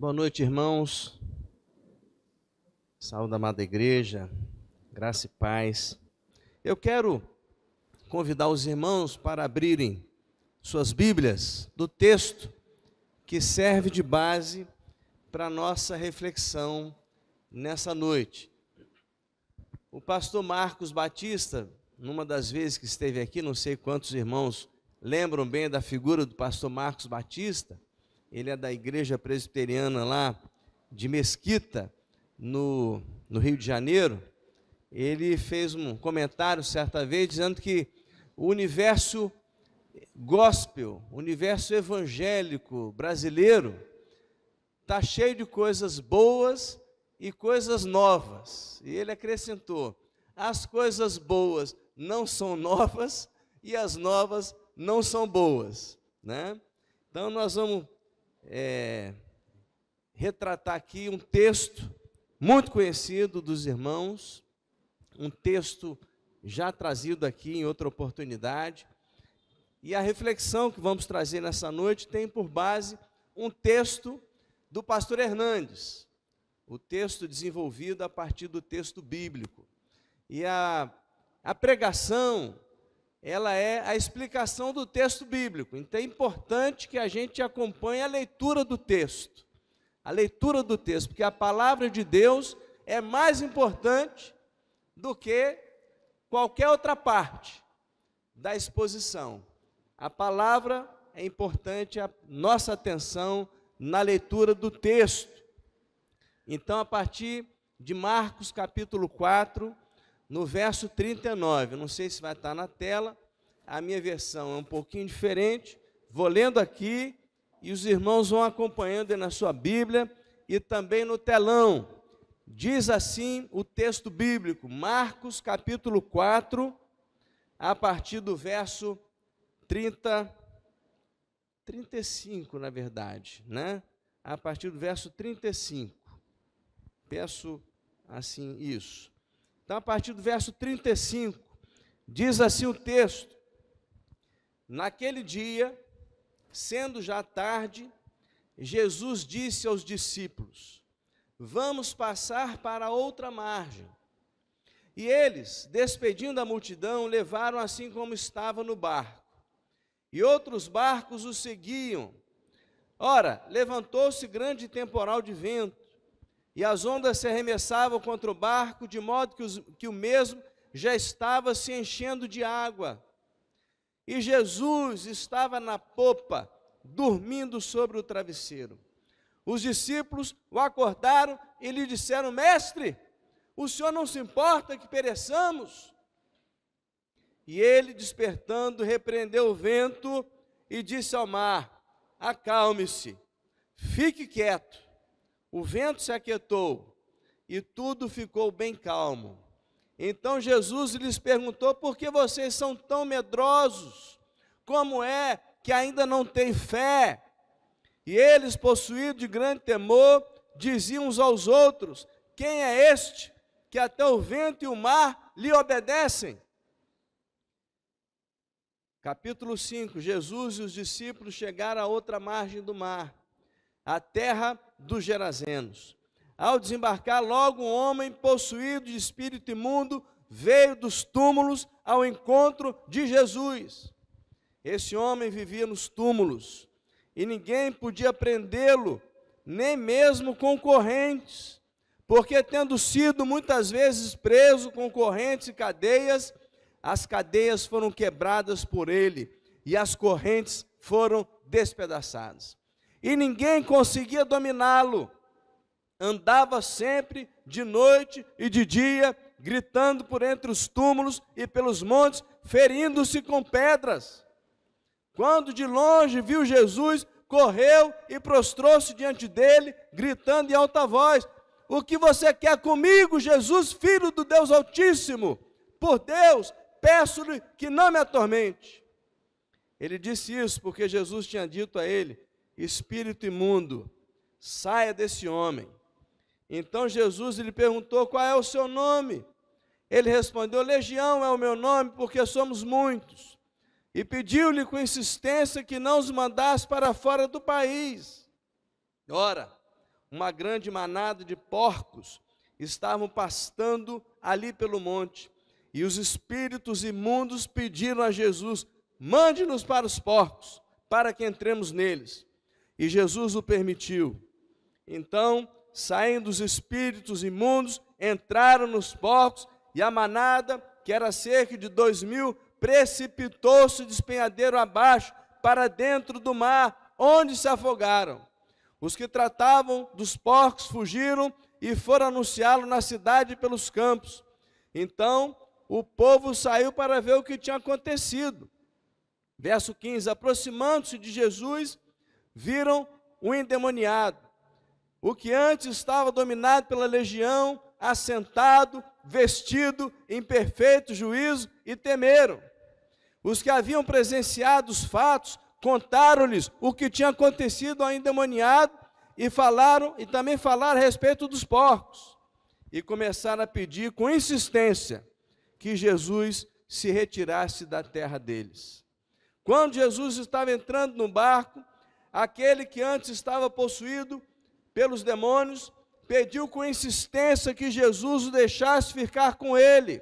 Boa noite, irmãos. Saúde, amada igreja, graça e paz. Eu quero convidar os irmãos para abrirem suas Bíblias do texto que serve de base para a nossa reflexão nessa noite. O pastor Marcos Batista, numa das vezes que esteve aqui, não sei quantos irmãos lembram bem da figura do pastor Marcos Batista. Ele é da igreja presbiteriana lá de Mesquita, no Rio de Janeiro. Ele fez um comentário certa vez dizendo que o universo gospel, o universo evangélico brasileiro está cheio de coisas boas e coisas novas. E ele acrescentou: as coisas boas não são novas e as novas não são boas, né? Então nós vamos retratar aqui um texto muito conhecido dos irmãos, um texto já trazido aqui em outra oportunidade, e a reflexão que vamos trazer nessa noite tem por base um texto do pastor Hernandes, o texto desenvolvido a partir do texto bíblico. E a pregação, ela é a explicação do texto bíblico. Então é importante que a gente acompanhe a leitura do texto. A leitura do texto, porque a palavra de Deus é mais importante do que qualquer outra parte da exposição. A palavra é importante, a nossa atenção na leitura do texto. Então, a partir de Marcos capítulo 4, no verso 39, não sei se vai estar na tela, a minha versão é um pouquinho diferente, vou lendo aqui e os irmãos vão acompanhando na sua Bíblia e também no telão. Diz assim o texto bíblico, Marcos capítulo 4, a partir do verso 35, na verdade, né? A partir do verso 35. Peço assim isso. Então, a partir do verso 35, diz assim o texto: naquele dia, sendo já tarde, Jesus disse aos discípulos: vamos passar para outra margem. E eles, despedindo a multidão, levaram assim como estava no barco. E outros barcos o seguiam. Ora, levantou-se grande temporal de vento, e as ondas se arremessavam contra o barco, de modo que o mesmo já estava se enchendo de água. E Jesus estava na popa, dormindo sobre o travesseiro. Os discípulos o acordaram e lhe disseram: mestre, o senhor não se importa que pereçamos? E ele, despertando, repreendeu o vento e disse ao mar: acalme-se, fique quieto. O vento se aquietou e tudo ficou bem calmo. Então Jesus lhes perguntou: por que vocês são tão medrosos? Como é que ainda não têm fé? E eles, possuídos de grande temor, diziam uns aos outros: quem é este que até o vento e o mar lhe obedecem? Capítulo 5, Jesus e os discípulos chegaram à outra margem do mar, a terra dos Gerazenos. Ao desembarcar, logo um homem possuído de espírito imundo veio dos túmulos ao encontro de Jesus. Esse homem vivia nos túmulos e ninguém podia prendê-lo, nem mesmo com correntes, porque tendo sido muitas vezes preso com correntes e cadeias, as cadeias foram quebradas por ele e as correntes foram despedaçadas. E ninguém conseguia dominá-lo. Andava sempre de noite e de dia, gritando por entre os túmulos e pelos montes, ferindo-se com pedras. Quando de longe viu Jesus, correu e prostrou-se diante dele, gritando em alta voz: o que você quer comigo, Jesus, Filho do Deus Altíssimo? Por Deus, peço-lhe que não me atormente. Ele disse isso porque Jesus tinha dito a ele: espírito imundo, saia desse homem. Então Jesus lhe perguntou: qual é o seu nome? Ele respondeu: Legião é o meu nome, porque somos muitos. E pediu-lhe com insistência que não os mandasse para fora do país. Ora, uma grande manada de porcos estavam pastando ali pelo monte. E os espíritos imundos pediram a Jesus: mande-nos para os porcos, para que entremos neles. E Jesus o permitiu. Então, saindo os espíritos imundos, entraram nos porcos, e a manada, que era cerca de 2.000, precipitou-se de despenhadeiro abaixo, para dentro do mar, onde se afogaram. Os que tratavam dos porcos fugiram e foram anunciá-lo na cidade e pelos campos. Então, o povo saiu para ver o que tinha acontecido. Verso 15: aproximando-se de Jesus, viram o endemoniado, o que antes estava dominado pela legião, assentado, vestido em perfeito juízo, e temeram. Os que haviam presenciado os fatos contaram-lhes o que tinha acontecido ao endemoniado e também falaram a respeito dos porcos. E começaram a pedir com insistência que Jesus se retirasse da terra deles. Quando Jesus estava entrando no barco, aquele que antes estava possuído pelos demônios pediu com insistência que Jesus o deixasse ficar com ele.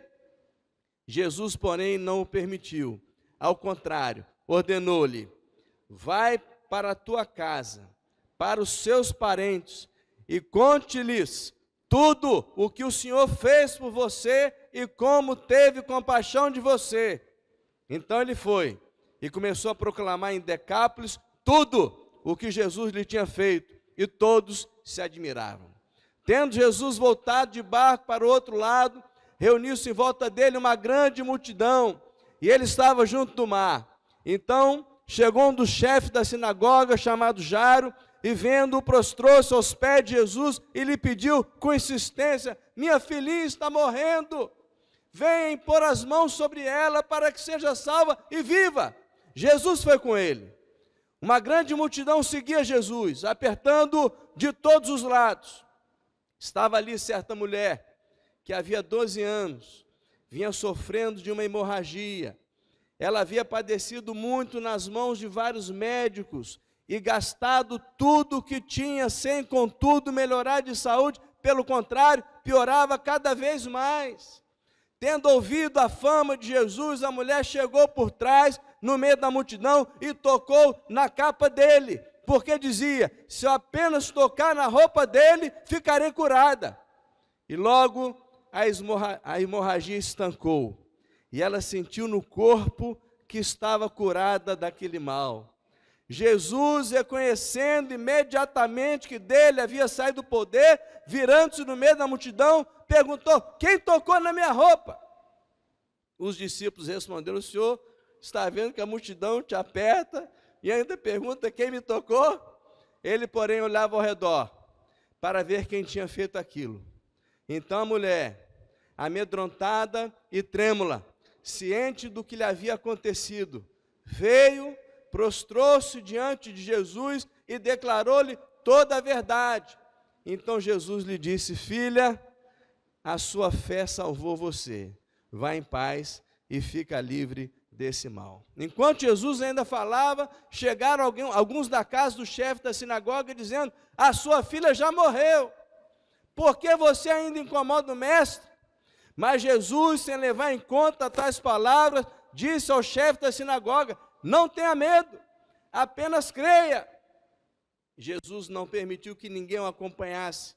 Jesus, porém, não o permitiu. Ao contrário, ordenou-lhe: vai para a tua casa, para os seus parentes, e conte-lhes tudo o que o Senhor fez por você e como teve compaixão de você. Então ele foi e começou a proclamar em Decápolis tudo o que Jesus lhe tinha feito, e todos se admiravam. Tendo Jesus voltado de barco para o outro lado, reuniu-se em volta dele uma grande multidão, e ele estava junto do mar. Então chegou um dos chefes da sinagoga, chamado Jairo, e vendo-o, prostrou-se aos pés de Jesus e lhe pediu com insistência: minha filhinha está morrendo, venha pôr as mãos sobre ela para que seja salva e viva. Jesus foi com ele. Uma grande multidão seguia Jesus, apertando-o de todos os lados. Estava ali certa mulher, que havia 12 anos, vinha sofrendo de uma hemorragia. Ela havia padecido muito nas mãos de vários médicos e gastado tudo o que tinha, sem contudo melhorar de saúde. Pelo contrário, piorava cada vez mais. Tendo ouvido a fama de Jesus, a mulher chegou por trás, no meio da multidão, e tocou na capa dele, porque dizia: se eu apenas tocar na roupa dele, ficarei curada. E logo a hemorragia estancou, e ela sentiu no corpo que estava curada daquele mal. Jesus, reconhecendo imediatamente que dele havia saído o poder, virando-se no meio da multidão, perguntou: quem tocou na minha roupa? Os discípulos responderam: o Senhor está vendo que a multidão te aperta e ainda pergunta quem me tocou? Ele, porém, olhava ao redor para ver quem tinha feito aquilo. Então a mulher, amedrontada e trêmula, ciente do que lhe havia acontecido, veio, prostrou-se diante de Jesus e declarou-lhe toda a verdade. Então Jesus lhe disse: filha, a sua fé salvou você, vá em paz e fica livre desse mal. Enquanto Jesus ainda falava, chegaram alguns da casa do chefe da sinagoga dizendo: a sua filha já morreu, por que você ainda incomoda o mestre? Mas Jesus, sem levar em conta tais palavras, disse ao chefe da sinagoga: não tenha medo, apenas creia. Jesus não permitiu que ninguém o acompanhasse,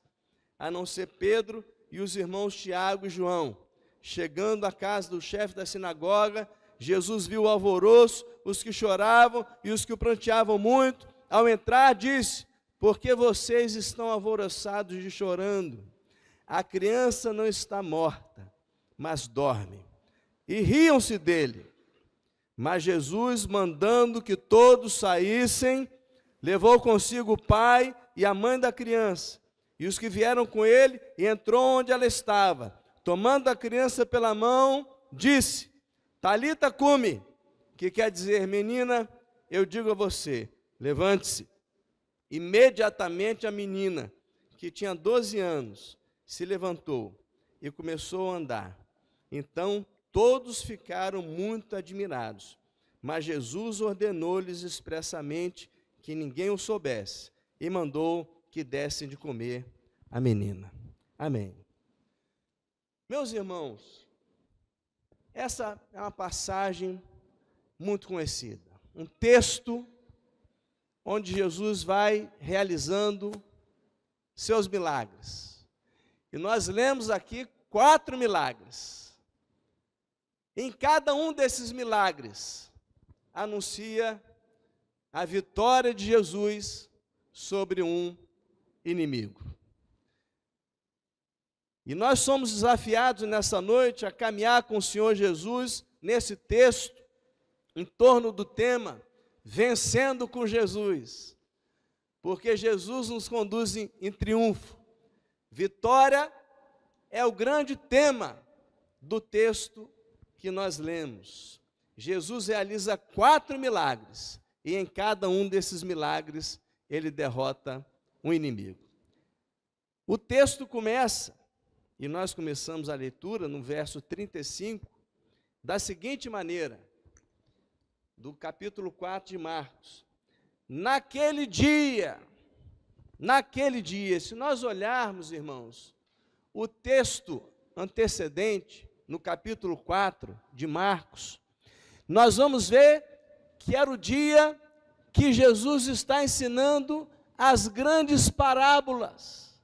a não ser Pedro e os irmãos Tiago e João. Chegando à casa do chefe da sinagoga, Jesus viu o alvoroço, os que choravam e os que o pranteavam muito. Ao entrar, disse: por que vocês estão alvoroçados e chorando? A criança não está morta, mas dorme. E riam-se dele. Mas Jesus, mandando que todos saíssem, levou consigo o pai e a mãe da criança, e os que vieram com ele, e entrou onde ela estava. Tomando a criança pela mão, disse: Talita cumi, que quer dizer: menina, eu digo a você, levante-se. Imediatamente a menina, que tinha 12 anos, se levantou e começou a andar. Então todos ficaram muito admirados, mas Jesus ordenou-lhes expressamente que ninguém o soubesse, e mandou que dessem de comer a menina. Amém. Meus irmãos, essa é uma passagem muito conhecida. Um texto onde Jesus vai realizando seus milagres. E nós lemos aqui 4 milagres. Em cada um desses milagres, anuncia a vitória de Jesus sobre um inimigo. E nós somos desafiados nessa noite a caminhar com o Senhor Jesus nesse texto, em torno do tema Vencendo com Jesus, porque Jesus nos conduz em triunfo. Vitória é o grande tema do texto que nós lemos. Jesus realiza 4 milagres, e em cada um desses milagres, ele derrota um inimigo. O texto começa, e nós começamos a leitura no verso 35, da seguinte maneira, do capítulo 4 de Marcos. Naquele dia, se nós olharmos, irmãos, o texto antecedente, no capítulo 4 de Marcos, nós vamos ver que era o dia que Jesus está ensinando as grandes parábolas.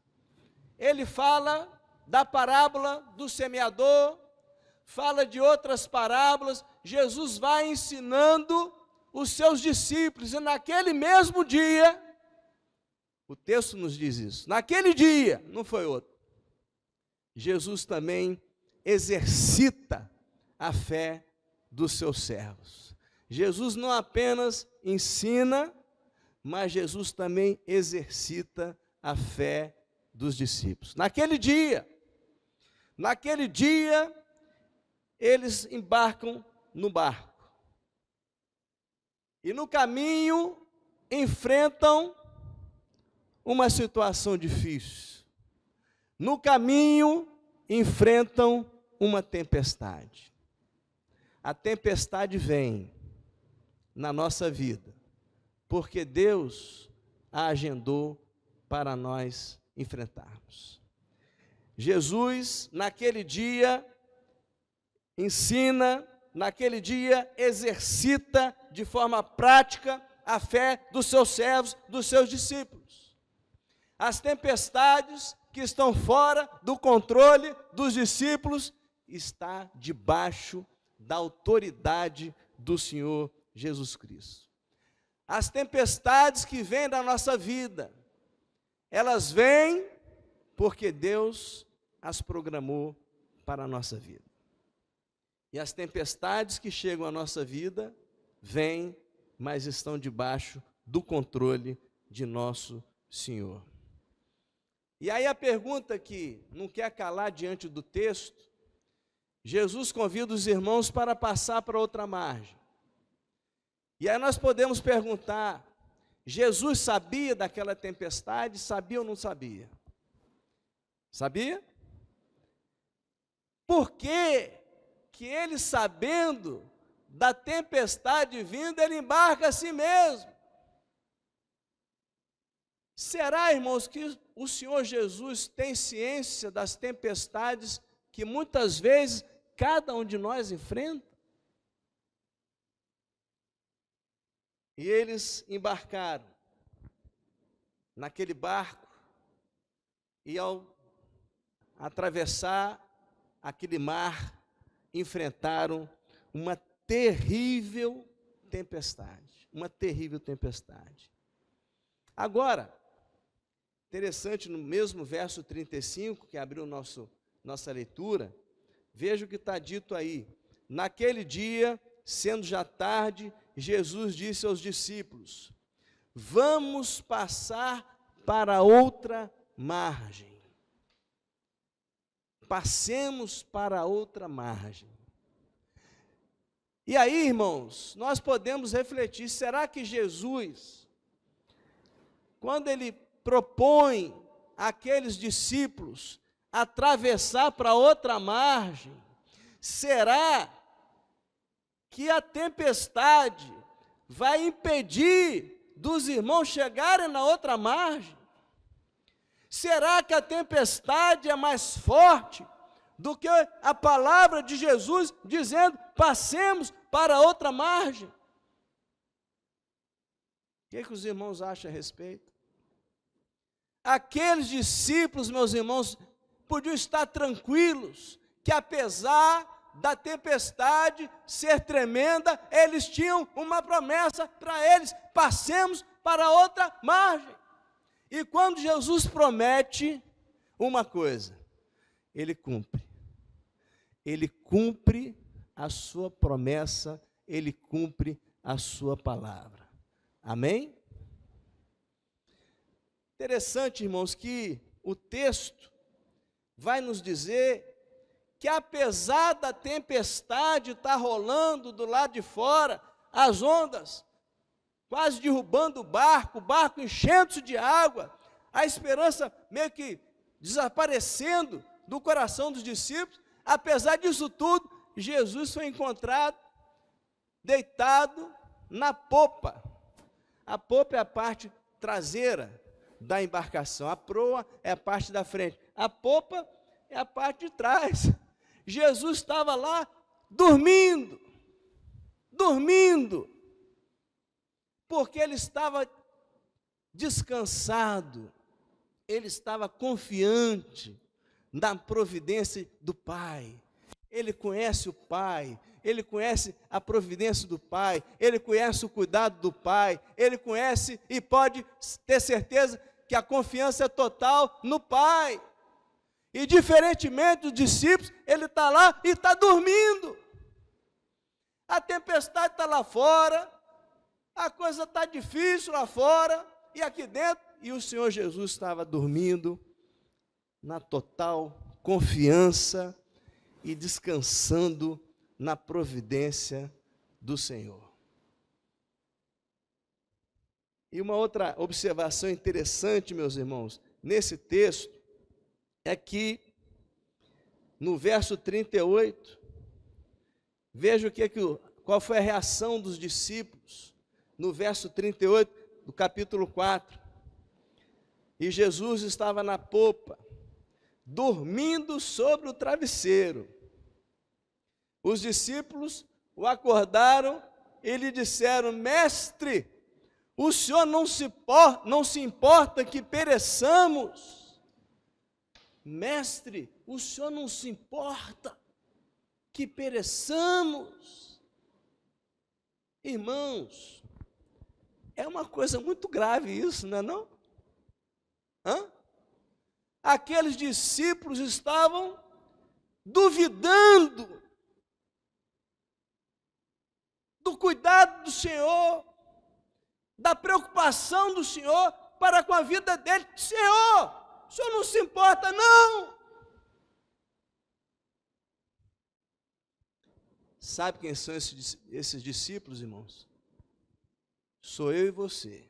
Ele fala da parábola do semeador, fala de outras parábolas. Jesus vai ensinando os seus discípulos, e naquele mesmo dia, o texto nos diz isso, naquele dia, não foi outro, Jesus também exercita a fé dos seus servos. Jesus não apenas ensina, mas Jesus também exercita a fé dos discípulos. Naquele dia, eles embarcam no barco. E no caminho enfrentam uma situação difícil. No caminho enfrentam uma tempestade. A tempestade vem na nossa vida, porque Deus a agendou para nós enfrentarmos. Jesus, naquele dia, ensina, naquele dia, exercita de forma prática a fé dos seus servos, dos seus discípulos. As tempestades que estão fora do controle dos discípulos está debaixo da autoridade do Senhor Jesus Cristo. As tempestades que vêm da nossa vida, elas vêm porque Deus as programou para a nossa vida. E as tempestades que chegam à nossa vida, vêm, mas estão debaixo do controle de nosso Senhor. E aí a pergunta que não quer calar diante do texto, Jesus convida os irmãos para passar para outra margem. E aí nós podemos perguntar, Jesus sabia daquela tempestade, sabia ou não sabia? Sabia? Por que ele, sabendo da tempestade vindo, ele embarca a si mesmo? Será, irmãos, que o Senhor Jesus tem ciência das tempestades que muitas vezes cada um de nós enfrenta? E eles embarcaram naquele barco, e ao atravessar aquele mar, enfrentaram uma terrível tempestade. Uma terrível tempestade. Agora, interessante, no mesmo verso 35, que abriu nossa leitura, veja o que está dito aí. Naquele dia, sendo já tarde, Jesus disse aos discípulos: vamos passar para outra margem. Passemos para outra margem. E aí, irmãos, nós podemos refletir, será que Jesus, quando ele propõe àqueles discípulos atravessar para outra margem, será que a tempestade vai impedir dos irmãos chegarem na outra margem? Será que a tempestade é mais forte do que a palavra de Jesus dizendo: passemos para outra margem? O que os irmãos acham a respeito? Aqueles discípulos, meus irmãos, podiam estar tranquilos, que apesar da tempestade ser tremenda, eles tinham uma promessa para eles: passemos para outra margem. E quando Jesus promete uma coisa, Ele cumpre. Ele cumpre a sua promessa, Ele cumpre a sua palavra. Amém? Interessante, irmãos, que o texto vai nos dizer que apesar da tempestade estar rolando do lado de fora, as ondas quase derrubando o barco enchendo-se de água, a esperança meio que desaparecendo do coração dos discípulos, apesar disso tudo, Jesus foi encontrado deitado na popa. A popa é a parte traseira da embarcação, a proa é a parte da frente, a popa é a parte de trás. Jesus estava lá dormindo, porque ele estava descansado, ele estava confiante na providência do Pai. Ele conhece o Pai, ele conhece a providência do Pai, ele conhece o cuidado do Pai, ele conhece e pode ter certeza que a confiança é total no Pai. E diferentemente dos discípulos, ele está lá e está dormindo. A tempestade está lá fora, a coisa está difícil lá fora e aqui dentro, e o Senhor Jesus estava dormindo na total confiança e descansando na providência do Senhor. E uma outra observação interessante, meus irmãos, nesse texto, é que no verso 38, veja qual foi a reação dos discípulos, no verso 38 do capítulo 4. E Jesus estava na popa, dormindo sobre o travesseiro. Os discípulos o acordaram e lhe disseram: Mestre, o Senhor não se importa que pereçamos? Mestre, o Senhor não se importa que pereçamos? Irmãos, é uma coisa muito grave isso, não é não? Aqueles discípulos estavam duvidando do cuidado do Senhor, da preocupação do Senhor para com a vida dele. Senhor, o Senhor não se importa, não? Sabe quem são esses discípulos, irmãos? Sou eu e você.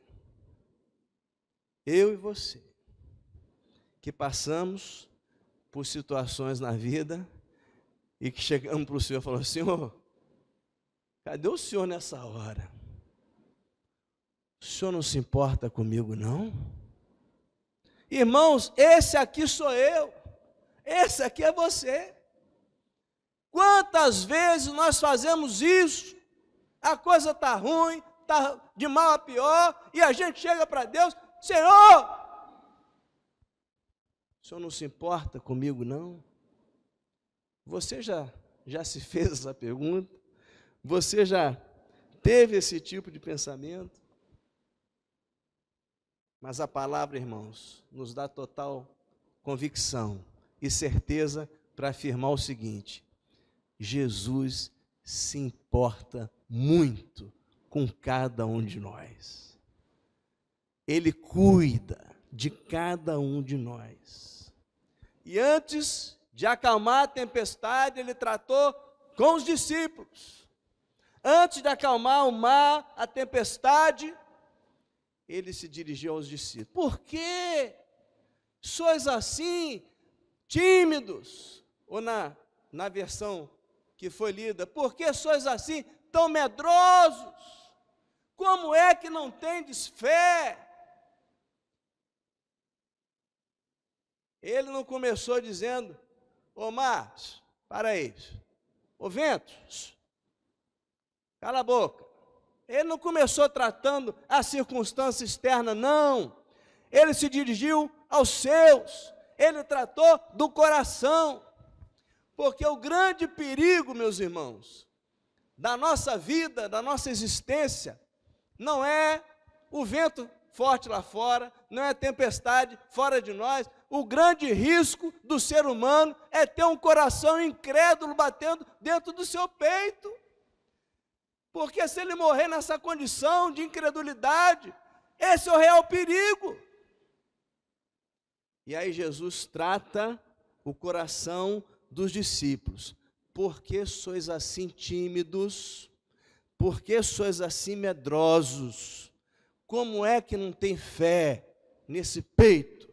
Eu e você, que passamos por situações na vida e que chegamos para o Senhor e falamos: Senhor, cadê o Senhor nessa hora? O Senhor não se importa comigo, não? Irmãos, esse aqui sou eu, esse aqui é você. Quantas vezes nós fazemos isso? A coisa está ruim, está de mal a pior, e a gente chega para Deus: Senhor, o Senhor não se importa comigo, não? Você já se fez essa pergunta? Você já teve esse tipo de pensamento? Mas a palavra, irmãos, nos dá total convicção e certeza para afirmar o seguinte: Jesus se importa muito com cada um de nós. Ele cuida de cada um de nós. E antes de acalmar a tempestade, ele tratou com os discípulos. Antes de acalmar o mar, a tempestade, ele se dirigiu aos discípulos. Por que sois assim, tímidos? Ou na versão que foi lida: por que sois assim, tão medrosos? Como é que não tendes fé? Ele não começou dizendo: ô mar, para aí, ô vento, cala a boca. Ele não começou tratando a circunstância externa, não. Ele se dirigiu aos seus, ele tratou do coração. Porque o grande perigo, meus irmãos, da nossa vida, da nossa existência, não é o vento forte lá fora, não é a tempestade fora de nós. O grande risco do ser humano é ter um coração incrédulo batendo dentro do seu peito. Porque se ele morrer nessa condição de incredulidade, esse é o real perigo. E aí Jesus trata o coração dos discípulos. Por que sois assim tímidos? Por que sois assim medrosos? Como é que não tem fé nesse peito,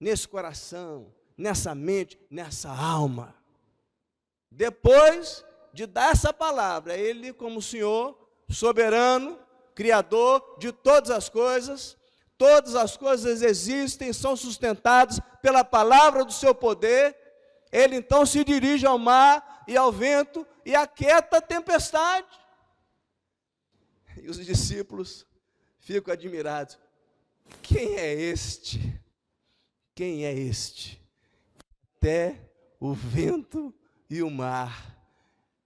nesse coração, nessa mente, nessa alma? Depois de dar essa palavra, ele, como Senhor, soberano, Criador de todas as coisas existem, são sustentadas pela palavra do seu poder. Ele então se dirige ao mar e ao vento e aquieta a tempestade. E os discípulos ficam admirados. Quem é este? Quem é este? Até o vento e o mar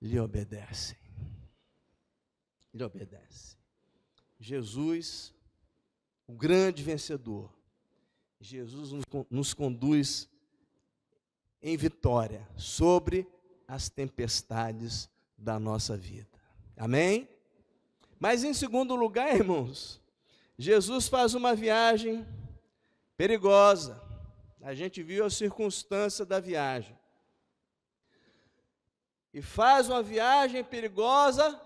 lhe obedecem. Lhe obedecem. Jesus, o grande vencedor, Jesus nos conduz em vitória sobre as tempestades da nossa vida. Amém? Mas em segundo lugar, irmãos, Jesus faz uma viagem perigosa. A gente viu a circunstância da viagem. E faz uma viagem perigosa,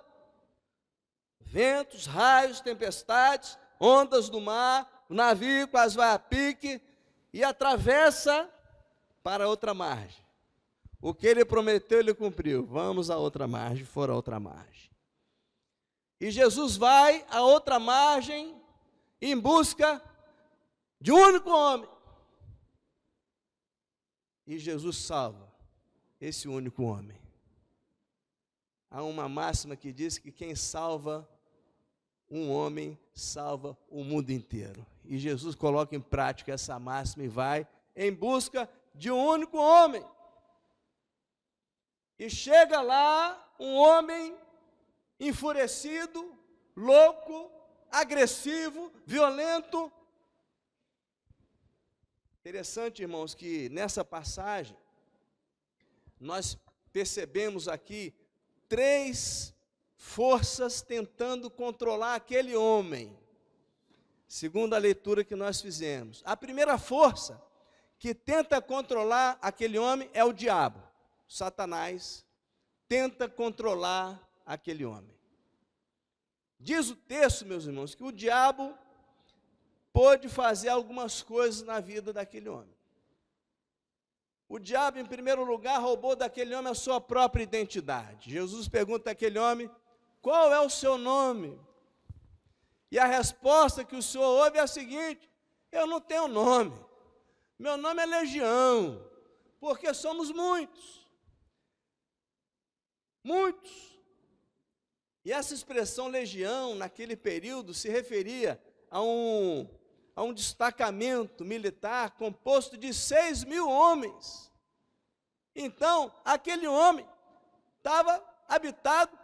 ventos, raios, tempestades, ondas do mar, o navio quase vai a pique e atravessa para outra margem. O que ele prometeu, ele cumpriu. Vamos a outra margem, foram a outra margem. E Jesus vai a outra margem em busca de um único homem. E Jesus salva esse único homem. Há uma máxima que diz que quem salva um homem, salva o mundo inteiro. E Jesus coloca em prática essa máxima e vai em busca de um único homem. E chega lá um homem enfurecido, louco, agressivo, violento. Interessante, irmãos, que nessa passagem nós percebemos aqui 3 forças tentando controlar aquele homem, segundo a leitura que nós fizemos. A primeira força que tenta controlar aquele homem é o diabo. Satanás tenta controlar aquele homem. Diz o texto, meus irmãos, que o diabo pôde fazer algumas coisas na vida daquele homem. O diabo, em primeiro lugar, roubou daquele homem a sua própria identidade. Jesus pergunta àquele homem: qual é o seu nome? E a resposta que o Senhor ouve é a seguinte: eu não tenho nome. Meu nome é Legião, porque somos muitos. Muitos. E essa expressão legião, naquele período, se referia a um destacamento militar composto de 6.000 homens. Então, aquele homem estava habitado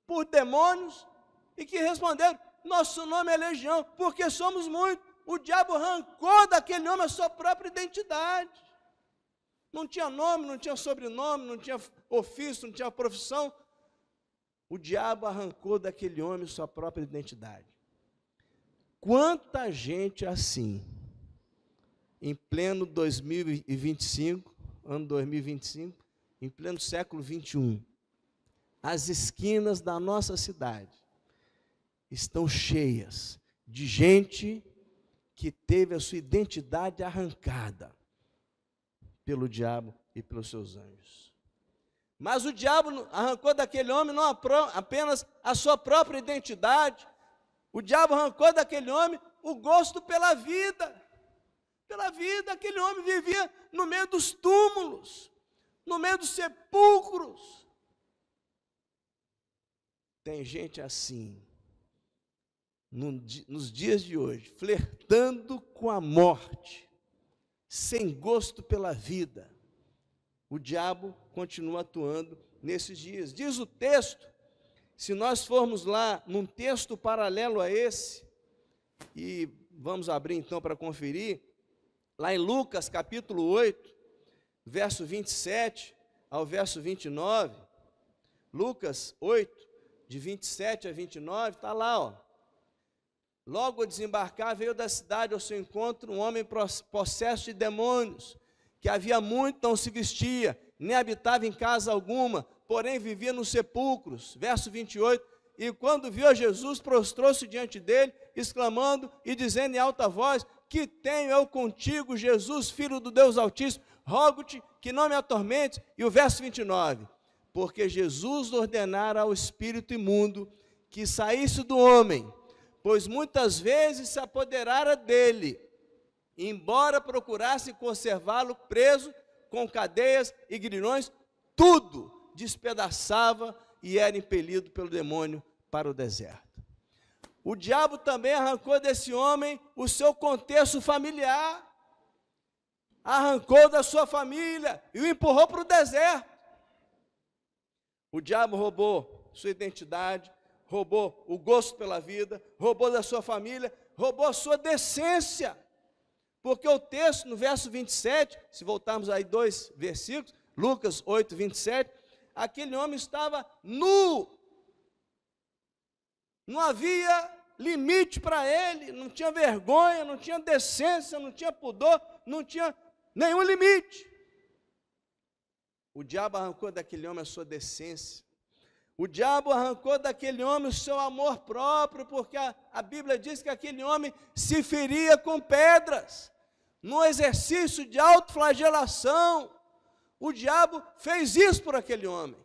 por demônios e que responderam: nosso nome é Legião, porque somos muitos. O diabo arrancou daquele homem a sua própria identidade. Não tinha nome, não tinha sobrenome, não tinha ofício, não tinha profissão. O diabo arrancou daquele homem sua própria identidade. Quanta gente assim, em pleno 2025, ano 2025, em pleno século 21, as esquinas da nossa cidade estão cheias de gente que teve a sua identidade arrancada pelo diabo e pelos seus anjos. Mas o diabo arrancou daquele homem não apenas a sua própria identidade, o diabo arrancou daquele homem o gosto pela vida. pela vida. Aquele homem vivia no meio dos túmulos, no meio dos sepulcros. Tem gente assim, nos dias de hoje, flertando com a morte, sem gosto pela vida. O diabo continua atuando nesses dias. Diz o texto, se nós formos lá num texto paralelo a esse, e vamos abrir então para conferir, lá em Lucas capítulo 8, verso 27 ao verso 29, Lucas 8, de 27 a 29, está lá, ó. Logo ao desembarcar, veio da cidade ao seu encontro um homem possesso de demônios, que havia muito não se vestia, nem habitava em casa alguma, porém vivia nos sepulcros. Verso 28, e quando viu a Jesus, prostrou-se diante dele, exclamando e dizendo em alta voz, que tenho eu contigo, Jesus, Filho do Deus Altíssimo, rogo-te que não me atormentes. E o verso 29, porque Jesus ordenara ao espírito imundo que saísse do homem, pois muitas vezes se apoderara dele, embora procurasse conservá-lo preso com cadeias e grilhões, tudo despedaçava e era impelido pelo demônio para o deserto. O diabo também arrancou desse homem o seu contexto familiar, arrancou da sua família e o empurrou para o deserto. O diabo roubou sua identidade, roubou o gosto pela vida, roubou da sua família, roubou a sua decência. Porque o texto, no verso 27, se voltarmos aí 2 versículos, Lucas 8, 27, aquele homem estava nu. Não havia limite para ele, não tinha vergonha, não tinha decência, não tinha pudor, não tinha nenhum limite. O diabo arrancou daquele homem a sua decência. O diabo arrancou daquele homem o seu amor próprio, porque a Bíblia diz que aquele homem se feria com pedras, num exercício de autoflagelação. O diabo fez isso por aquele homem.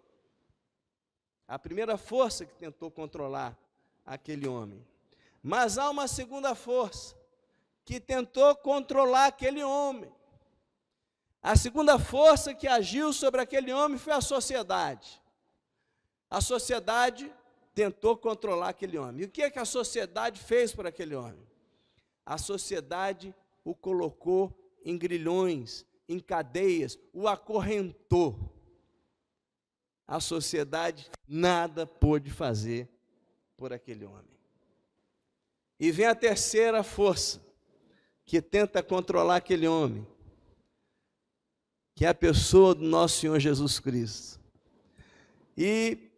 A primeira força que tentou controlar aquele homem. Mas há uma segunda força que tentou controlar aquele homem. A segunda força que agiu sobre aquele homem foi a sociedade. A sociedade tentou controlar aquele homem. E o que é que a sociedade fez por aquele homem? A sociedade o colocou em grilhões, em cadeias, o acorrentou. A sociedade nada pôde fazer por aquele homem. E vem a terceira força que tenta controlar aquele homem, que é a pessoa do nosso Senhor Jesus Cristo. E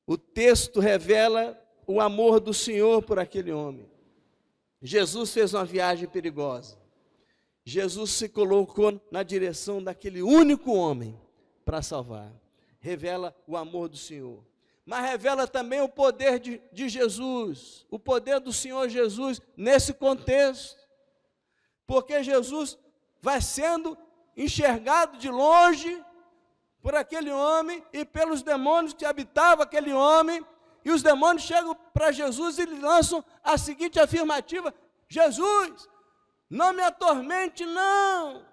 o texto revela o amor do Senhor por aquele homem. Jesus fez uma viagem perigosa. Jesus se colocou na direção daquele único homem para salvar. Revela o amor do Senhor. Mas revela também o poder de Jesus, o poder do Senhor Jesus nesse contexto. Porque Jesus vai sendo enxergado de longe por aquele homem e pelos demônios que habitavam aquele homem, e os demônios chegam para Jesus e lhe lançam a seguinte afirmativa: Jesus, não me atormente não.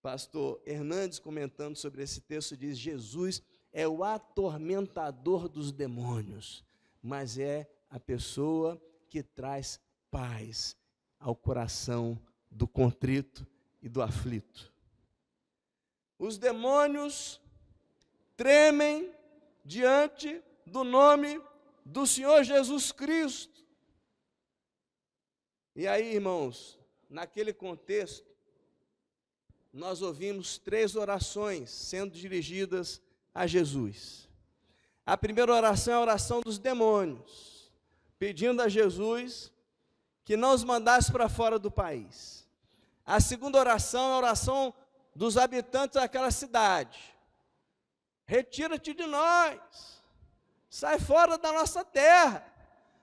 Pastor Hernandes, comentando sobre esse texto, diz: Jesus é o atormentador dos demônios, mas é a pessoa que traz paz ao coração do contrito e do aflito. Os demônios tremem diante do nome do Senhor Jesus Cristo. E aí, irmãos, naquele contexto, nós ouvimos 3 orações sendo dirigidas a Jesus. A primeira oração é a oração dos demônios, pedindo a Jesus que não os mandasse para fora do país. A segunda oração é a oração dos habitantes daquela cidade: retira-te de nós, sai fora da nossa terra,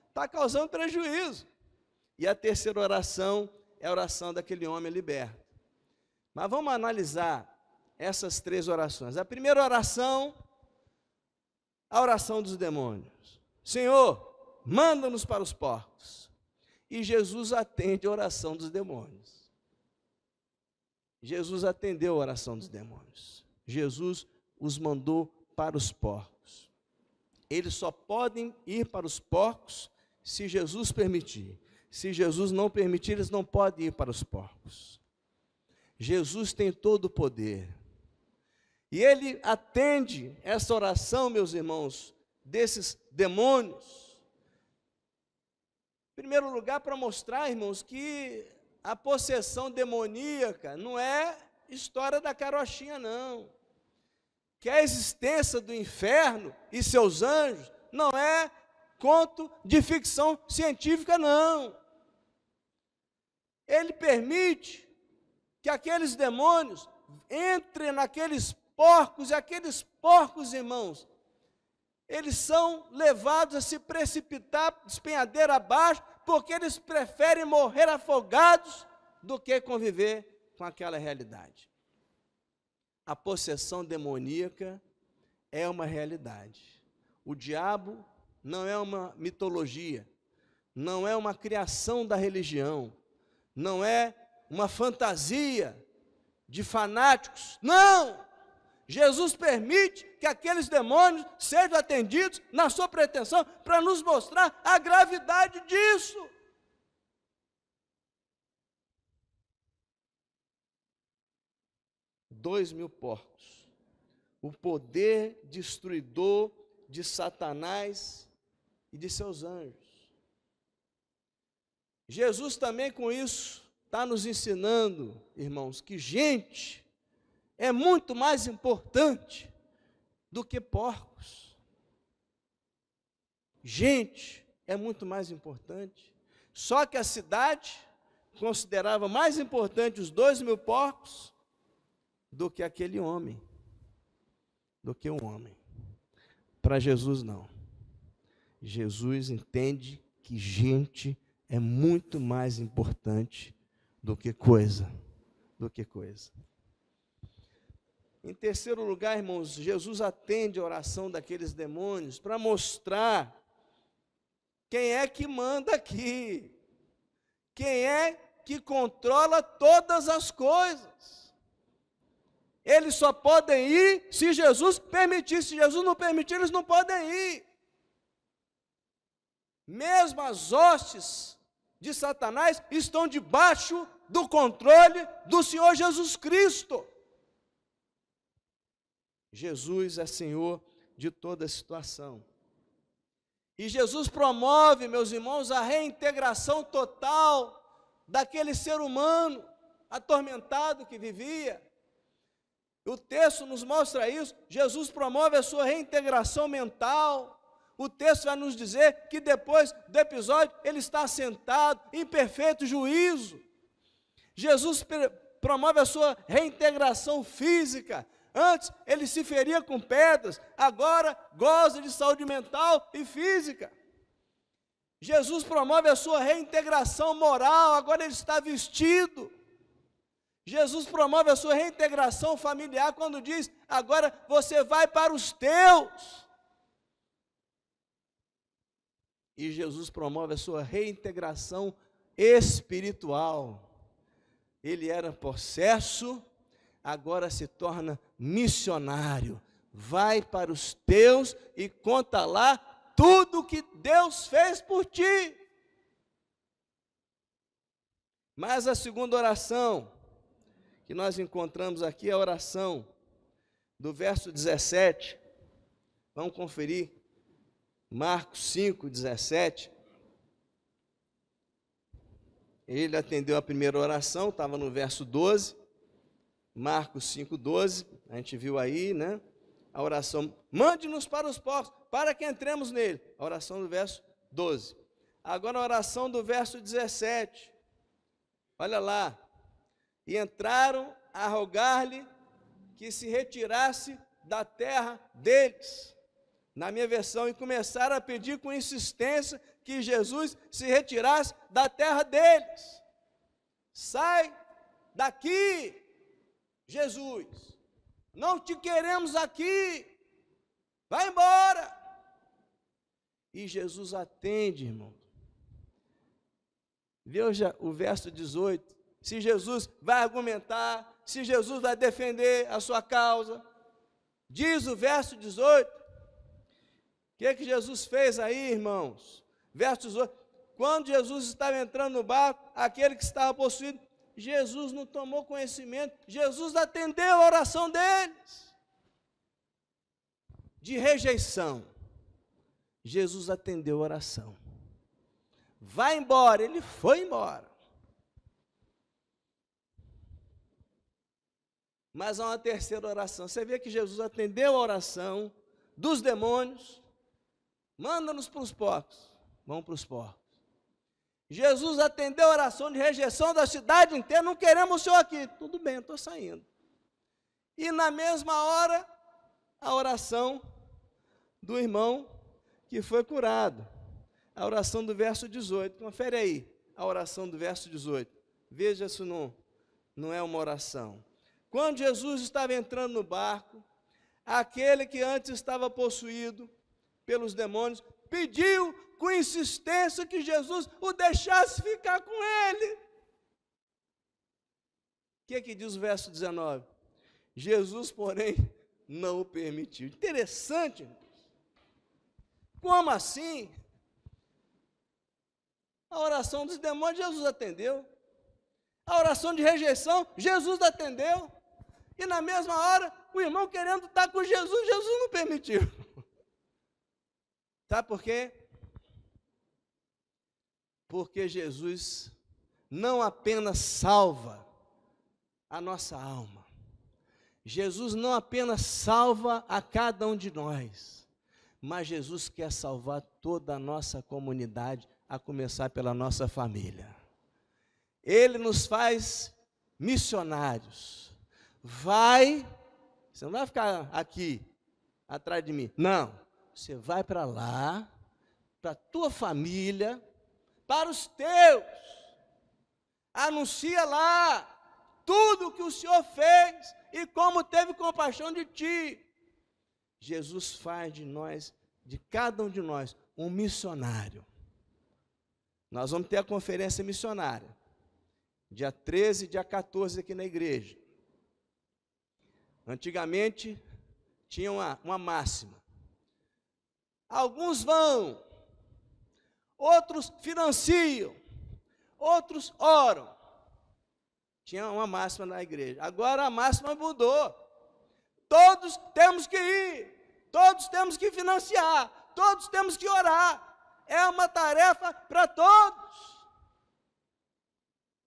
está causando prejuízo. E a terceira oração é a oração daquele homem liberto. Mas vamos analisar essas 3 orações. A primeira oração, a oração dos demônios: Senhor, manda-nos para os porcos. E Jesus atende a oração dos demônios. Jesus atendeu a oração dos demônios. Jesus os mandou para os porcos. Eles só podem ir para os porcos se Jesus permitir. Se Jesus não permitir, eles não podem ir para os porcos. Jesus tem todo o poder. E ele atende essa oração, meus irmãos, desses demônios. Em primeiro lugar, para mostrar, irmãos, que a possessão demoníaca não é história da carochinha, não. Que a existência do inferno e seus anjos não é conto de ficção científica, não. Ele permite que aqueles demônios entrem naqueles porcos, e aqueles porcos, irmãos, eles são levados a se precipitar despenhadeira abaixo, porque eles preferem morrer afogados do que conviver com aquela realidade. A possessão demoníaca é uma realidade. O diabo não é uma mitologia, não é uma criação da religião, não é uma fantasia de fanáticos, não! Jesus permite que aqueles demônios sejam atendidos na sua pretensão para nos mostrar a gravidade disso. Dois mil porcos, o poder destruidor de Satanás e de seus anjos. Jesus também com isso está nos ensinando, irmãos, que gente é muito mais importante do que porcos. Gente é muito mais importante. Só que a cidade considerava mais importante os 2 mil porcos do que aquele homem, do que um homem. Para Jesus, não. Jesus entende que gente é muito mais importante do que coisa, Em terceiro lugar, irmãos, Jesus atende a oração daqueles demônios para mostrar quem é que manda aqui, quem é que controla todas as coisas. Eles só podem ir se Jesus permitir. Se Jesus não permitir, eles não podem ir. Mesmo as hostes de Satanás estão debaixo do controle do Senhor Jesus Cristo. Jesus é Senhor de toda a situação. E Jesus promove, meus irmãos, a reintegração total daquele ser humano atormentado que vivia. O texto nos mostra isso. Jesus promove a sua reintegração mental. O texto vai nos dizer que depois do episódio ele está sentado em perfeito juízo. Jesus promove a sua reintegração física. Antes ele se feria com pedras, agora goza de saúde mental e física. Jesus promove a sua reintegração moral, agora ele está vestido. Jesus promove a sua reintegração familiar quando diz, agora você vai para os teus. E Jesus promove a sua reintegração espiritual. Ele era possesso, agora se torna missionário. Vai para os teus e conta lá tudo o que Deus fez por ti. Mas a segunda oração que nós encontramos aqui é a oração do verso 17. Vamos conferir. Marcos 5, 17. Ele atendeu a primeira oração, estava no verso 12. Marcos 5, 12. A gente viu aí, né? A oração, mande-nos para os porcos, para que entremos nele. A oração do verso 12. Agora a oração do verso 17. Olha lá. E entraram a rogar-lhe que se retirasse da terra deles. Na minha versão, e começaram a pedir com insistência que Jesus se retirasse da terra deles. Sai daqui, Jesus. Não te queremos aqui. Vai embora. E Jesus atende, irmão. Veja o verso 18. Se Jesus vai argumentar, se Jesus vai defender a sua causa, diz o verso 18. O que Jesus fez aí, irmãos? Verso 18. Quando Jesus estava entrando no barco, aquele que estava possuído, Jesus não tomou conhecimento, Jesus atendeu a oração deles. De rejeição, Jesus atendeu a oração. Vai embora, ele foi embora. Mas há uma terceira oração. Você vê que Jesus atendeu a oração dos demônios. Manda-nos para os porcos. Vamos para os porcos. Jesus atendeu a oração de rejeição da cidade inteira. Não queremos o Senhor aqui. Tudo bem, eu estou saindo. E na mesma hora, a oração do irmão que foi curado. A oração do verso 18. Confere aí a oração do verso 18. Veja se não é uma oração. Quando Jesus estava entrando no barco, aquele que antes estava possuído pelos demônios pediu com insistência que Jesus o deixasse ficar com ele. O que diz o verso 19? Jesus, porém, não o permitiu. Interessante, irmãos. Como assim? A oração dos demônios, Jesus atendeu. A oração de rejeição, Jesus atendeu. E na mesma hora, o irmão querendo estar com Jesus, Jesus não permitiu. Sabe por quê? Porque Jesus não apenas salva a nossa alma. Jesus não apenas salva a cada um de nós, mas Jesus quer salvar toda a nossa comunidade, a começar pela nossa família. Ele nos faz missionários. Vai, você não vai ficar aqui, atrás de mim. Não, você vai para lá, para a tua família, para os teus. Anuncia lá tudo o que o Senhor fez e como teve compaixão de ti. Jesus faz de nós, de cada um de nós, um missionário. Nós vamos ter a conferência missionária, dia 13 e dia 14 aqui na igreja. Antigamente, tinha uma máxima. Alguns vão, outros financiam, outros oram. Tinha uma máxima na igreja. Agora a máxima mudou. Todos temos que ir, todos temos que financiar, todos temos que orar. É uma tarefa para todos.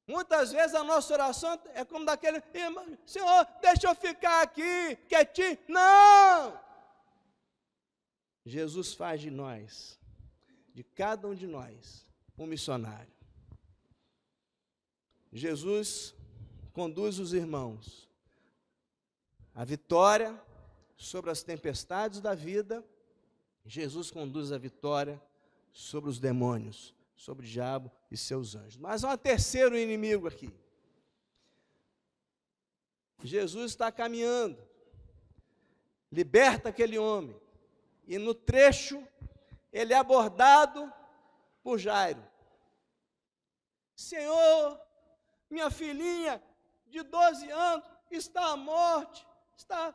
Muitas vezes a nossa oração é como daquele, Senhor, deixa eu ficar aqui, quietinho. Não! Jesus faz de nós, de cada um de nós, um missionário. Jesus conduz os irmãos à vitória sobre as tempestades da vida. Jesus conduz a vitória sobre os demônios, sobre o diabo e seus anjos. Mas há um terceiro inimigo aqui. Jesus está caminhando, liberta aquele homem, e no trecho ele é abordado por Jairo. Senhor, minha filhinha de 12 anos está à morte, está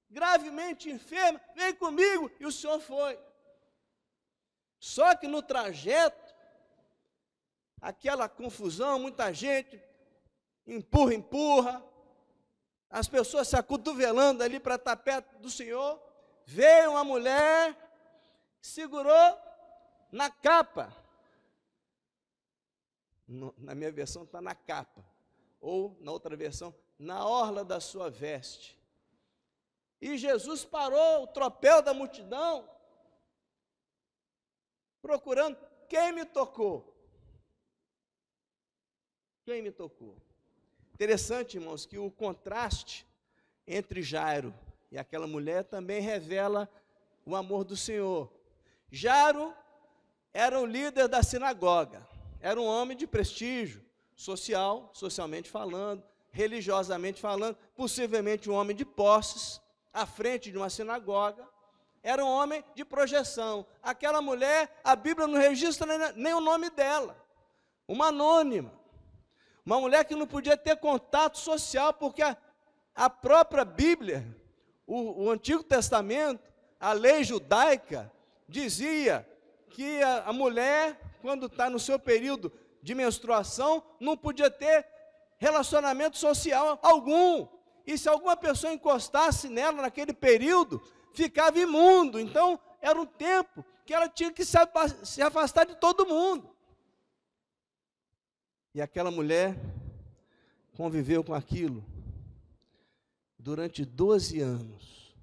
gravemente enferma, vem comigo. E o Senhor foi. Só que no trajeto, aquela confusão, muita gente empurra, as pessoas se acotovelando ali para estar perto do Senhor. Veio uma mulher, segurou na capa. Na minha versão está na capa, ou na outra versão, na orla da sua veste. E Jesus parou o tropel da multidão, procurando quem me tocou. Quem me tocou? Interessante, irmãos, que o contraste entre Jairo e aquela mulher também revela o amor do Senhor. Jairo era o líder da sinagoga, era um homem de prestígio social, socialmente falando, religiosamente falando, possivelmente um homem de posses, à frente de uma sinagoga, era um homem de projeção. Aquela mulher, a Bíblia não registra nem o nome dela. Uma anônima. Uma mulher que não podia ter contato social, porque a própria Bíblia, o Antigo Testamento, a lei judaica, dizia que a mulher, quando está no seu período de menstruação, não podia ter relacionamento social algum. E se alguma pessoa encostasse nela naquele período, ficava imundo. Então, era um tempo que ela tinha que se afastar de todo mundo. E aquela mulher conviveu com aquilo durante 12 anos.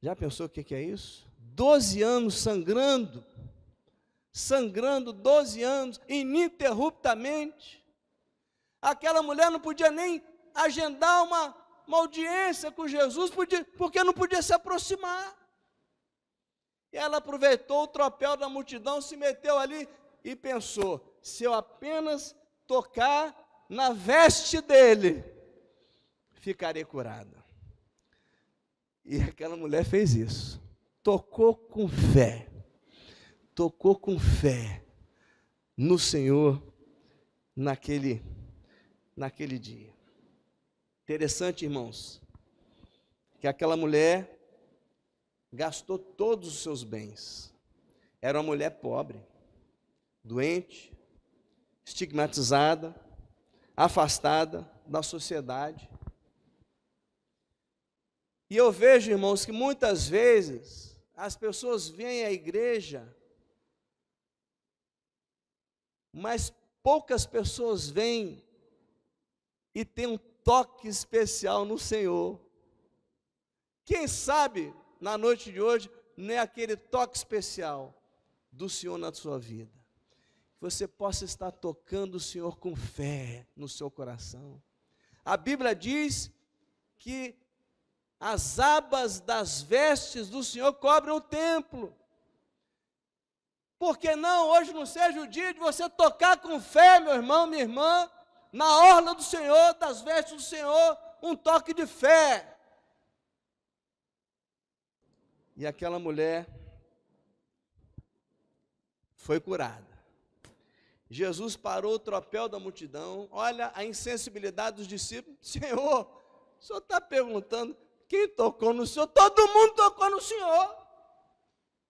Já pensou o que é isso? 12 anos sangrando, 12 anos, ininterruptamente. Aquela mulher não podia nem agendar uma audiência com Jesus, porque não podia se aproximar. E ela aproveitou o tropel da multidão, se meteu ali e pensou: se eu apenas tocar na veste dele, ficarei curada. E aquela mulher fez isso, tocou com fé no Senhor naquele dia. Interessante, irmãos, que aquela mulher gastou todos os seus bens. Era uma mulher pobre, doente, estigmatizada, afastada da sociedade. E eu vejo, irmãos, que muitas vezes as pessoas vêm à igreja, mas poucas pessoas vêm e têm um toque especial no Senhor. Quem sabe, na noite de hoje, não é aquele toque especial do Senhor na sua vida. Você possa estar tocando o Senhor com fé no seu coração. A Bíblia diz que as abas das vestes do Senhor cobrem o templo. Por que não hoje não seja o dia de você tocar com fé, meu irmão, minha irmã, na orla do Senhor, das vestes do Senhor, um toque de fé. E aquela mulher foi curada. Jesus parou o tropel da multidão. Olha a insensibilidade dos discípulos. Senhor, o Senhor está perguntando quem tocou no Senhor? Todo mundo tocou no Senhor.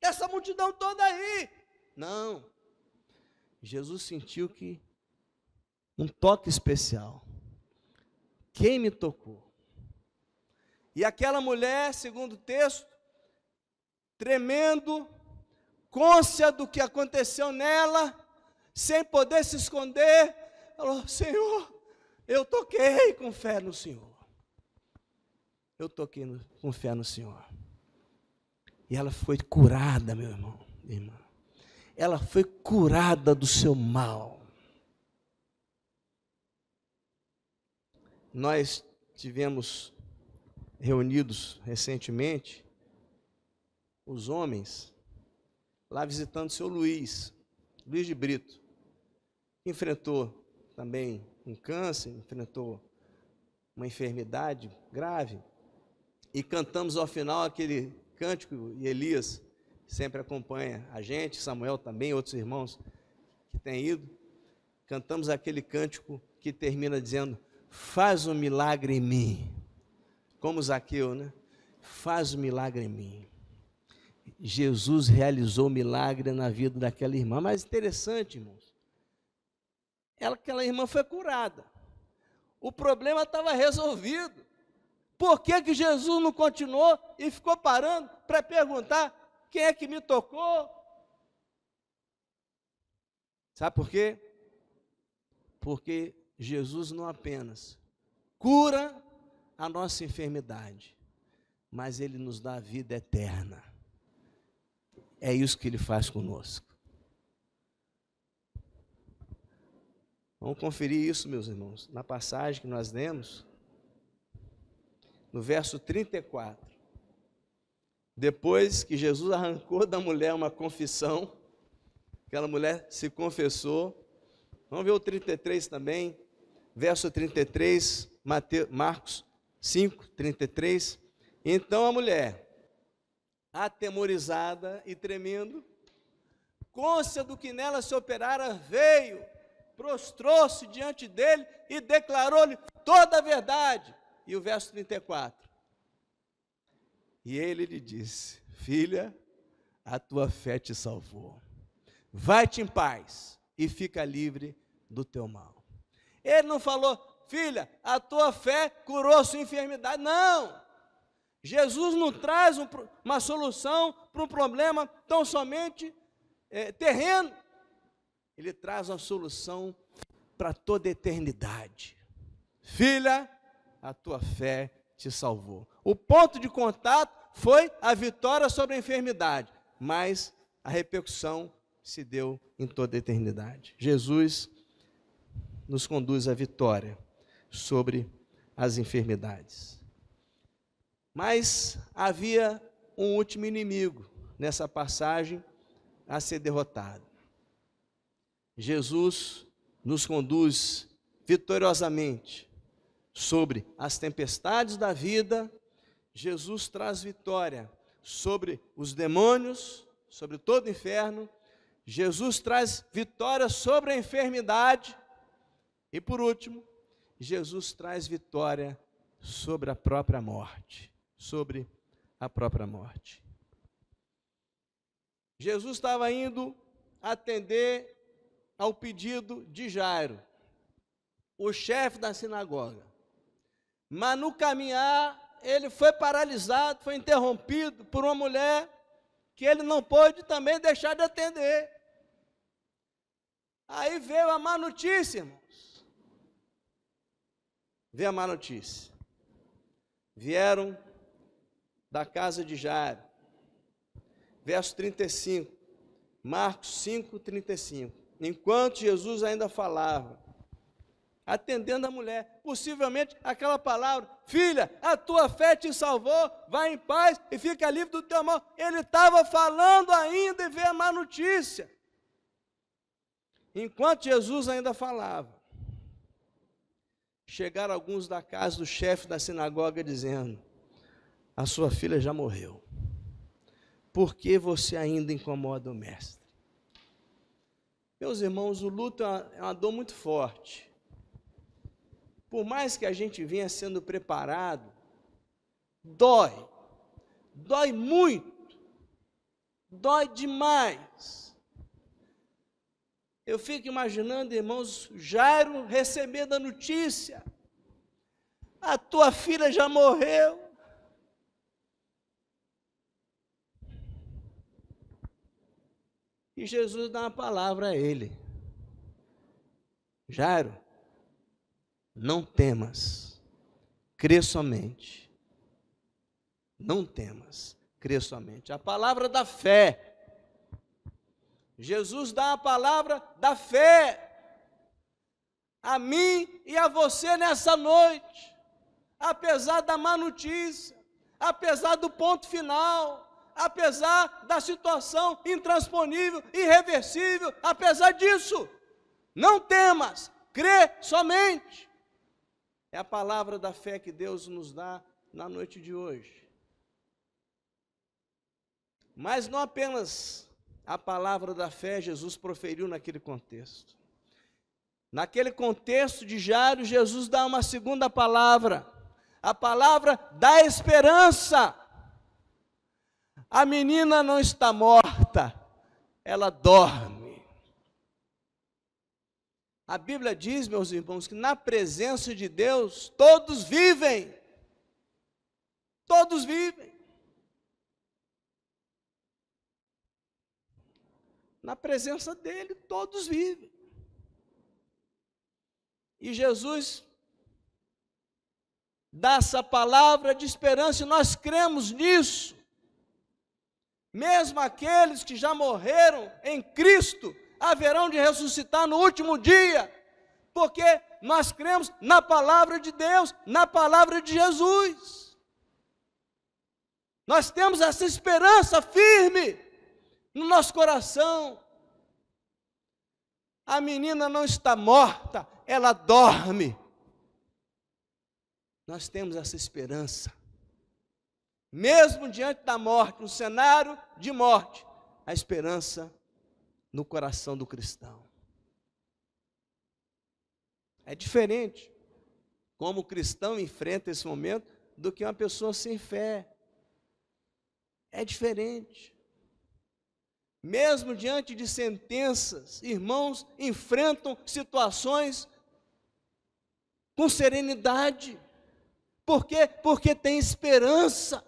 Essa multidão toda aí. Não. Jesus sentiu que um toque especial. Quem me tocou? E aquela mulher, segundo o texto, tremendo, cônscia do que aconteceu nela, sem poder se esconder, falou: Senhor, eu toquei com fé no Senhor. Eu toquei com fé no Senhor. E ela foi curada, meu irmão, minha irmã. Ela foi curada do seu mal. Nós tivemos reunidos recentemente os homens lá visitando o seu Luiz de Brito, que enfrentou também um câncer, enfrentou uma enfermidade grave, e cantamos ao final aquele cântico, e Elias sempre acompanha a gente, Samuel também, outros irmãos que têm ido, cantamos aquele cântico que termina dizendo: faz um milagre em mim, como Zaqueu, né? Faz um milagre em mim. Jesus realizou o milagre na vida daquela irmã. Mas interessante, irmãos, aquela irmã foi curada, o problema estava resolvido. Por que Jesus não continuou e ficou parando para perguntar quem é que me tocou? Sabe por quê? Porque Jesus não apenas cura a nossa enfermidade, mas Ele nos dá a vida eterna. É isso que Ele faz conosco. Vamos conferir isso, meus irmãos, na passagem que nós lemos, no verso 34. Depois que Jesus arrancou da mulher uma confissão, aquela mulher se confessou. Vamos ver o 33 também, verso 33, Marcos 5, 33. Então a mulher, atemorizada e tremendo, cônscia do que nela se operara, veio, prostrou-se diante dele e declarou-lhe toda a verdade. E o verso 34. E ele lhe disse: filha, a tua fé te salvou. Vai-te em paz e fica livre do teu mal. Ele não falou: filha, a tua fé curou sua enfermidade. Não! Jesus não traz uma solução para um problema tão somente terreno. Ele traz uma solução para toda a eternidade. Filha, a tua fé te salvou. O ponto de contato foi a vitória sobre a enfermidade, mas a repercussão se deu em toda a eternidade. Jesus nos conduz à vitória sobre as enfermidades. Mas havia um último inimigo nessa passagem a ser derrotado. Jesus nos conduz vitoriosamente sobre as tempestades da vida. Jesus traz vitória sobre os demônios, sobre todo o inferno. Jesus traz vitória sobre a enfermidade. E por último, Jesus traz vitória sobre a própria morte. Sobre a própria morte. Jesus estava indo atender ao pedido de Jairo, o chefe da sinagoga. Mas no caminhar, ele foi paralisado, foi interrompido por uma mulher que ele não pôde também deixar de atender. Aí veio a má notícia, irmãos. Veio a má notícia. Vieram da casa de Jairo. Verso 35, Marcos 5, 35. Enquanto Jesus ainda falava, atendendo a mulher, possivelmente aquela palavra: filha, a tua fé te salvou, vai em paz e fica livre do teu mal. Ele estava falando ainda e veio a má notícia. Enquanto Jesus ainda falava, chegaram alguns da casa do chefe da sinagoga dizendo: a sua filha já morreu. Por que você ainda incomoda o mestre? Meus irmãos, o luto é uma dor muito forte. Por mais que a gente venha sendo preparado, dói muito, dói demais. Eu fico imaginando, irmãos, Jairo recebendo a notícia: a tua filha já morreu. E Jesus dá uma palavra a ele: Jairo, não temas, crê somente. Não temas, crê somente. A palavra da fé. Jesus dá a palavra da fé a mim e a você nessa noite. Apesar da má notícia, apesar do ponto final, apesar da situação intransponível, irreversível, apesar disso, não temas, crê somente. É a palavra da fé que Deus nos dá na noite de hoje. Mas não apenas a palavra da fé Jesus proferiu naquele contexto. Naquele contexto de Jairo, Jesus dá uma segunda palavra, a palavra da esperança. A menina não está morta, ela dorme. A Bíblia diz, meus irmãos, que na presença de Deus todos vivem. Todos vivem. Na presença dele todos vivem. E Jesus dá essa palavra de esperança e nós cremos nisso. Mesmo aqueles que já morreram em Cristo haverão de ressuscitar no último dia, porque nós cremos na palavra de Deus, na palavra de Jesus. Nós temos essa esperança firme no nosso coração. A menina não está morta, ela dorme. Nós temos essa esperança. mesmo diante da morte, um cenário de morte, a esperança no coração do cristão. É diferente como o cristão enfrenta esse momento do que uma pessoa sem fé. É diferente. Mesmo diante de sentenças, irmãos enfrentam situações com serenidade. Por quê? Porque tem esperança.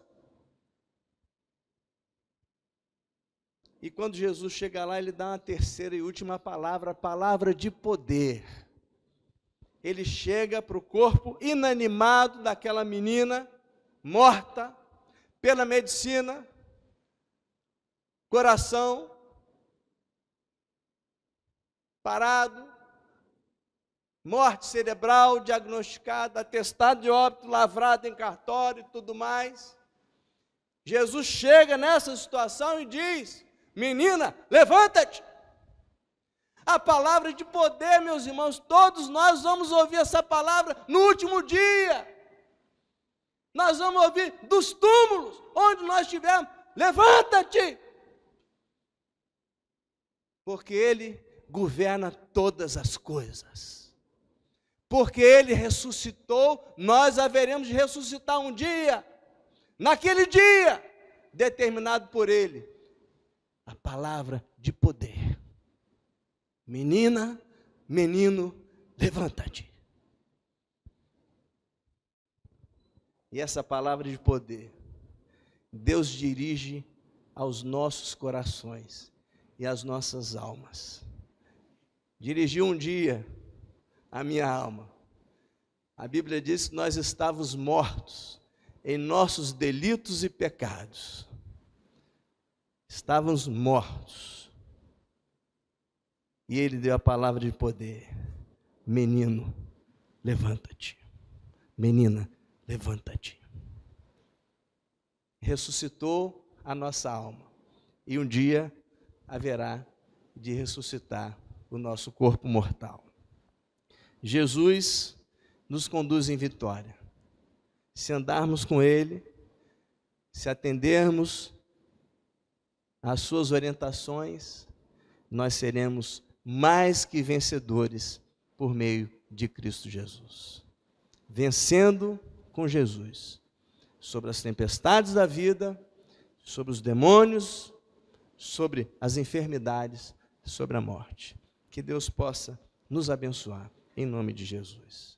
E quando Jesus chega lá, ele dá uma terceira e última palavra, a palavra de poder. Ele chega para o corpo inanimado daquela menina, morta pela medicina, coração parado, morte cerebral diagnosticada, atestado de óbito lavrado em cartório e tudo mais. Jesus chega nessa situação e diz: menina, levanta-te. A palavra de poder, meus irmãos, todos nós vamos ouvir essa palavra no último dia. Nós vamos ouvir dos túmulos, onde nós estivermos, levanta-te. Porque Ele governa todas as coisas. Porque Ele ressuscitou, nós haveremos de ressuscitar um dia. Naquele dia, determinado por Ele, a palavra de poder. Menina, menino, levanta-te. E essa palavra de poder, Deus dirige aos nossos corações e às nossas almas. Dirigiu um dia a minha alma. A Bíblia diz que nós estávamos mortos em nossos delitos e pecados. Estávamos mortos. E Ele deu a palavra de poder. Menino, levanta-te. Menina, levanta-te. Ressuscitou a nossa alma. E um dia haverá de ressuscitar o nosso corpo mortal. Jesus nos conduz em vitória. Se andarmos com Ele, se atendermos às suas orientações, nós seremos mais que vencedores por meio de Cristo Jesus. Vencendo com Jesus sobre as tempestades da vida, sobre os demônios, sobre as enfermidades, sobre a morte. Que Deus possa nos abençoar, em nome de Jesus.